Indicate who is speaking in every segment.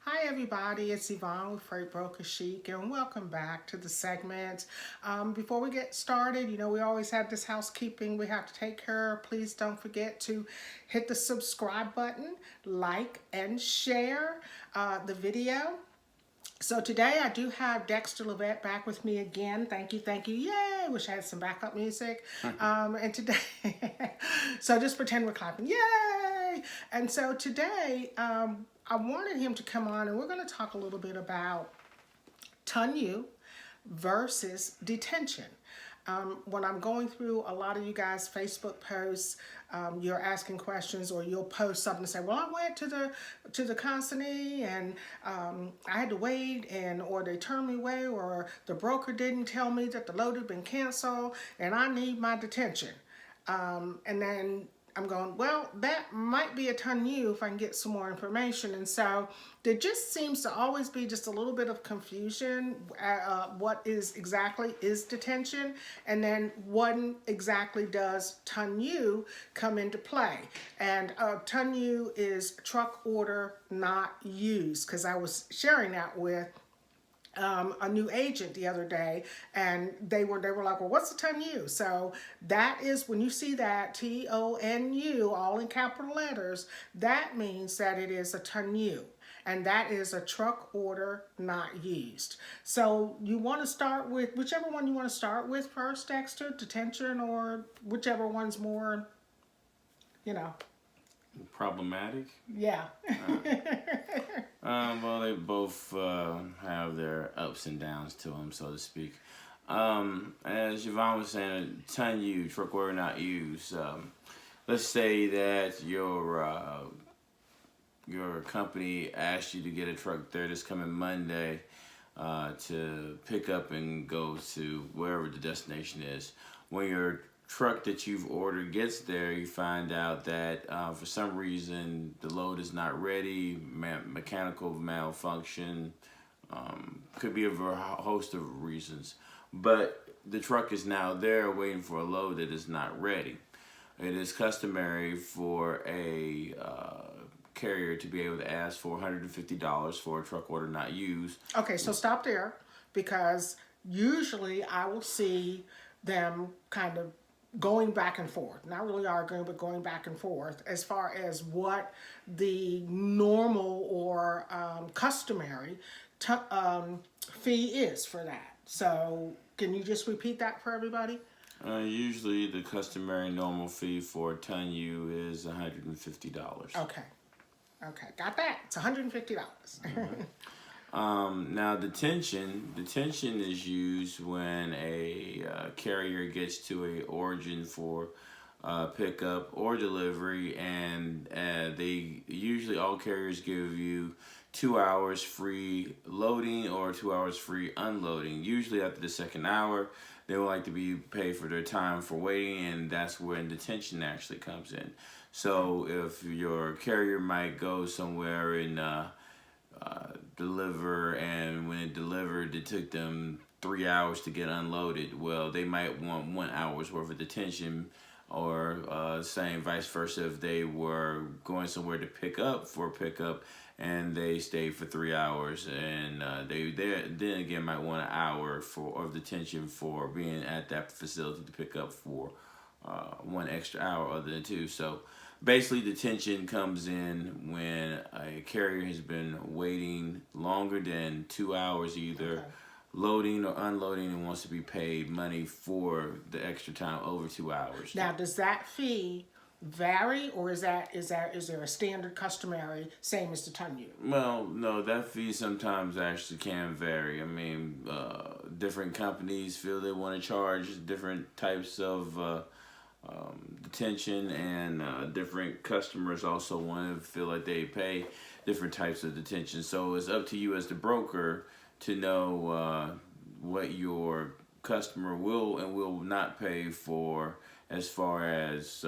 Speaker 1: Hi everybody, it's Yvonne with Freightbrokerchic and welcome back to the segment. Before we get started, we always have this housekeeping we have to take care of. Please don't forget to hit the subscribe button, like and share the video. So today I do have Dexter Levette back with me again. Thank you, thank you. Yay! Wish I had some backup music. And today, so just pretend we're clapping. Yay! And so today, I wanted him to come on and we're going to talk a little bit about TONU versus detention. When I'm going through a lot of you guys' Facebook posts, you're asking questions or you'll post something and say, well, I went to the consignee and I had to wait or they turned me away or the broker didn't tell me that the load had been canceled and I need my detention. And then I'm going, well, that might be a TONU if I can get some more information. And so there just seems to always be just a little bit of confusion. What exactly is detention? And then when exactly does TONU come into play? And TONU is truck order not used, because I was sharing that with a new agent the other day, and they were like, well, what's a TONU? So that is, when you see that TONU all in capital letters, that means that it is a TONU, and that is a truck order not used. So you want to start with whichever one you want to start with first, Dexter, detention, or whichever one's more,
Speaker 2: problematic.
Speaker 1: Yeah.
Speaker 2: Well, they both have their ups and downs to them, so to speak. As Yvonne was saying, TONU, truck order not used. Let's say that your company asked you to get a truck there this coming Monday to pick up and go to wherever the destination is. When your truck that you've ordered gets there, you find out that for some reason the load is not ready, mechanical malfunction, could be a host of reasons, but the truck is now there waiting for a load that is not ready. It is customary for a carrier to be able to ask for $150 for a truck order not used.
Speaker 1: Okay, so stop there, because usually I will see them kind of going back and forth, not really arguing, but going back and forth as far as what the normal or customary fee is for that. So can you just repeat that for everybody?
Speaker 2: Usually the customary normal fee for a TONU is $150.
Speaker 1: Okay, got that. It's $150.
Speaker 2: Now detention is used when a carrier gets to a origin for pickup or delivery, and they usually, all carriers give you 2 hours free loading or 2 hours free unloading. Usually after the second hour, they would like to be paid for their time for waiting, and that's when detention actually comes in. So if your carrier might go somewhere and deliver, and when it delivered it took them 3 hours to get unloaded, well, they might want 1 hour's worth of detention, or same vice versa if they were going somewhere to pick up and they stayed for 3 hours, and they then again might want 1 hour of detention for being at that facility to pick up for 1 extra hour other than 2. So basically, detention comes in when a carrier has been waiting longer than 2 hours, either loading or unloading, and wants to be paid money for the extra time over 2 hours.
Speaker 1: Now, does that fee vary, or is there a standard customary same as the TONU?
Speaker 2: Well, no, that fee sometimes actually can vary. I mean, different companies feel they want to charge different types of detention, and different customers also want to feel like they pay different types of detention. So it's up to you as the broker to know what your customer will and will not pay for, as far as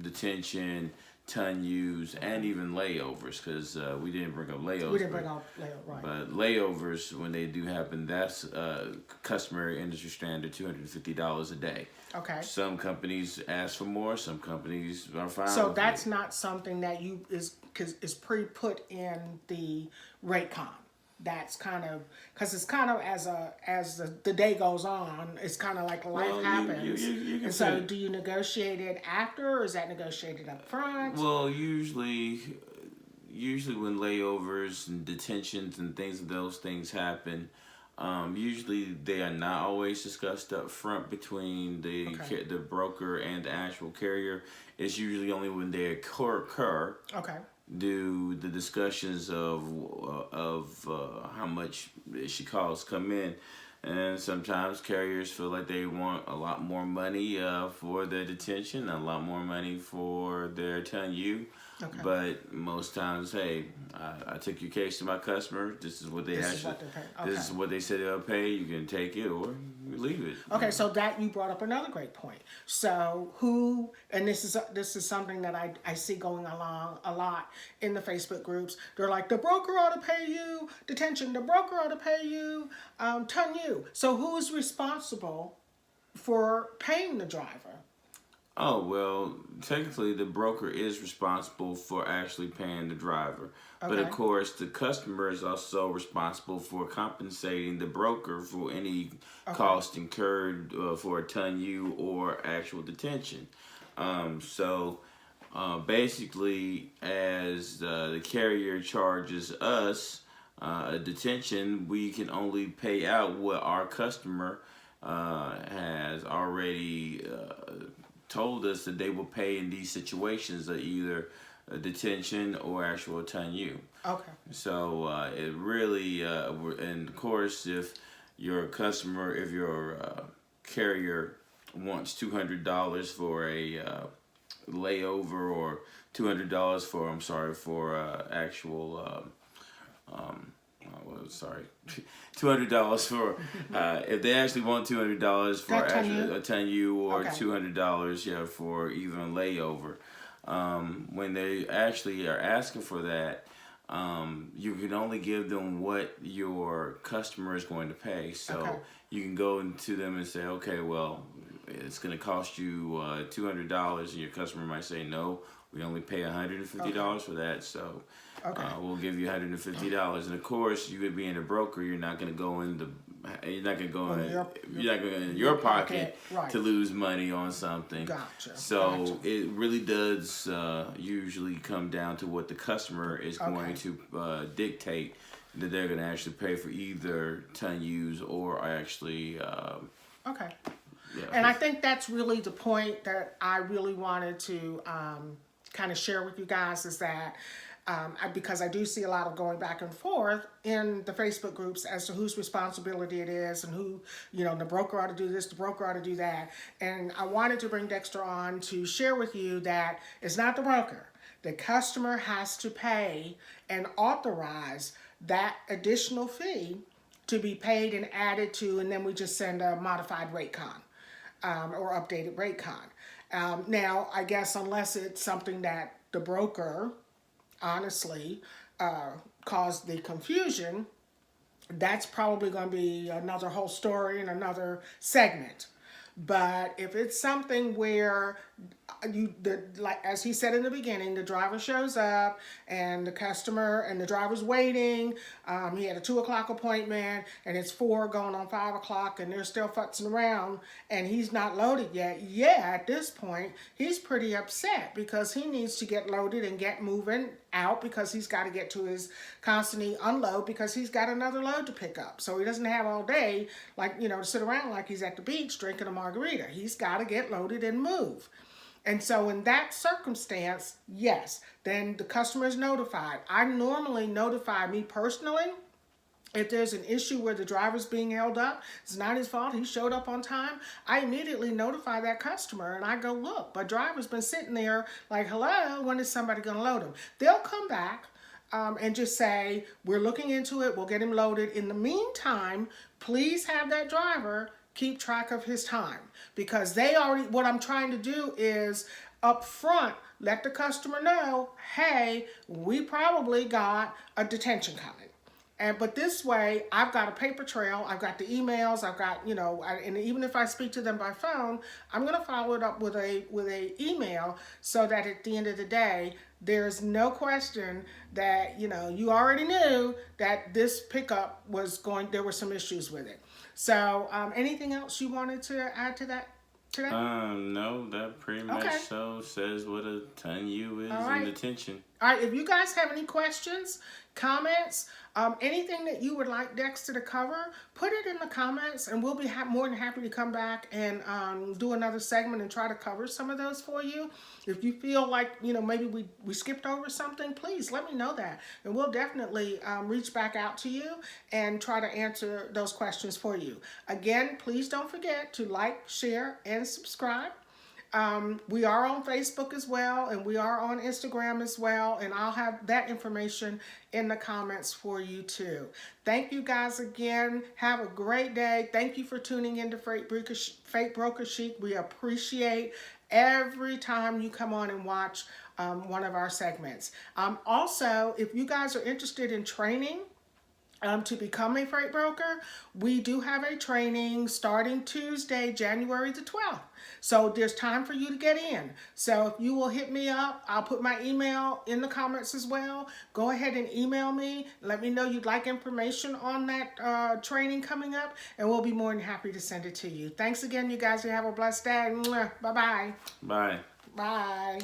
Speaker 2: detention, TONUs, and even layovers, because we didn't bring up layovers.
Speaker 1: We didn't bring up layovers, right.
Speaker 2: But layovers, when they do happen, that's customary industry standard, $250 a day.
Speaker 1: Okay.
Speaker 2: Some companies ask for more, some companies are fine.
Speaker 1: So
Speaker 2: with
Speaker 1: that's
Speaker 2: it.
Speaker 1: not something that is is pre-put in the rate con. That's kind of, because it's kind of as the day goes on, it's kind of like life happens.
Speaker 2: You can
Speaker 1: and so, do you negotiate it after, or is that negotiated up front?
Speaker 2: Well, usually when layovers and detentions and things of those things happen, usually they are not always discussed up front between the broker and the actual carrier. It's usually only when they occur.
Speaker 1: Okay.
Speaker 2: Do the discussions of how much she calls come in, and sometimes carriers feel like they want a lot more money for their detention, a lot more money for their TONU.
Speaker 1: Okay.
Speaker 2: But most times, hey, I took your case to my customer. This is what they
Speaker 1: This is what
Speaker 2: This is what they said they'll pay. You can take it or leave it.
Speaker 1: Okay, so that you brought up another great point. So who, and this is something that I see going along a lot in the Facebook groups. They're like, the broker ought to pay you detention. The broker ought to pay you TONU. So who is responsible for paying the driver?
Speaker 2: Oh, well, technically the broker is responsible for actually paying the driver. But of course, the customer is also responsible for compensating the broker for any cost incurred for a TONU or actual detention. Basically, as the carrier charges us a detention, we can only pay out what our customer has already told us that they will pay in these situations, either a detention or actual TONU.
Speaker 1: Okay.
Speaker 2: So it really, and of course, if your carrier wants $200 for a layover, or $200 for actual $200 for if they actually want $200 for actually a TONU, or $200 for even layover. When they actually are asking for that, you can only give them what your customer is going to pay. So you can go into them and say, okay, well, it's going to cost you $200, and your customer might say, no, we only pay $150 for that. So we'll give you $150. And of course, you would be in a broker, you're not going to go in your pocket to lose money on something.
Speaker 1: Gotcha.
Speaker 2: So it really does usually come down to what the customer is going to dictate that they're going to actually pay for either TONUs or actually. Yeah.
Speaker 1: And I think that's really the point that I really wanted to kind of share with you guys, is that because I do see a lot of going back and forth in the Facebook groups as to whose responsibility it is, and who, the broker ought to do this, the broker ought to do that. And I wanted to bring Dexter on to share with you that it's not the broker. The customer has to pay and authorize that additional fee to be paid and added to, and then we just send a modified rate con or updated rate con. Now, I guess unless it's something that the broker honestly caused the confusion, that's probably going to be another whole story and another segment. But if it's something where like as he said in the beginning, the driver shows up and the customer and the driver's waiting. He had a 2:00 appointment and it's 4 going on 5 o'clock, and they're still futzing around and he's not loaded yet. Yeah, at this point, he's pretty upset because he needs to get loaded and get moving out, because he's got to get to his constantly unload, because he's got another load to pick up. So he doesn't have all day, like, to sit around like he's at the beach drinking a margarita. He's got to get loaded and move. And so in that circumstance, yes, then the customer is notified. I normally notify, me personally, if there's an issue where the driver's being held up, it's not his fault, he showed up on time, I immediately notify that customer and I go, look, my driver's been sitting there like, hello, when is somebody going to load him? They'll come back and just say, we're looking into it, we'll get him loaded. In the meantime, please have that driver keep track of his time, because what I'm trying to do is up front let the customer know, hey, we probably got a detention coming. But this way, I've got a paper trail. I've got the emails. I've got, and even if I speak to them by phone, I'm going to follow it up with a email so that at the end of the day, there's no question that, you already knew that this pickup there were some issues with it. So anything else you wanted to add to that today?
Speaker 2: No, that pretty much so says what a TONU is in detention.
Speaker 1: All right, if you guys have any questions, comments, anything that you would like Dexter to cover, put it in the comments, and we'll be more than happy to come back and do another segment and try to cover some of those for you. If you feel like, maybe we skipped over something, please let me know that. And we'll definitely reach back out to you and try to answer those questions for you. Again, please don't forget to like, share, and subscribe. We are on Facebook as well, and we are on Instagram as well, and I'll have that information in the comments for you too. Thank you guys again. Have a great day. Thank you for tuning into Freightbrokerchic. We appreciate every time you come on and watch one of our segments. Also, if you guys are interested in training, to become a freight broker, we do have a training starting Tuesday, January the 12th. So there's time for you to get in. So if you will hit me up, I'll put my email in the comments as well. Go ahead and email me. Let me know you'd like information on that training coming up, and we'll be more than happy to send it to you. Thanks again, you guys. You have a blessed day. Bye-bye.
Speaker 2: Bye.
Speaker 1: Bye.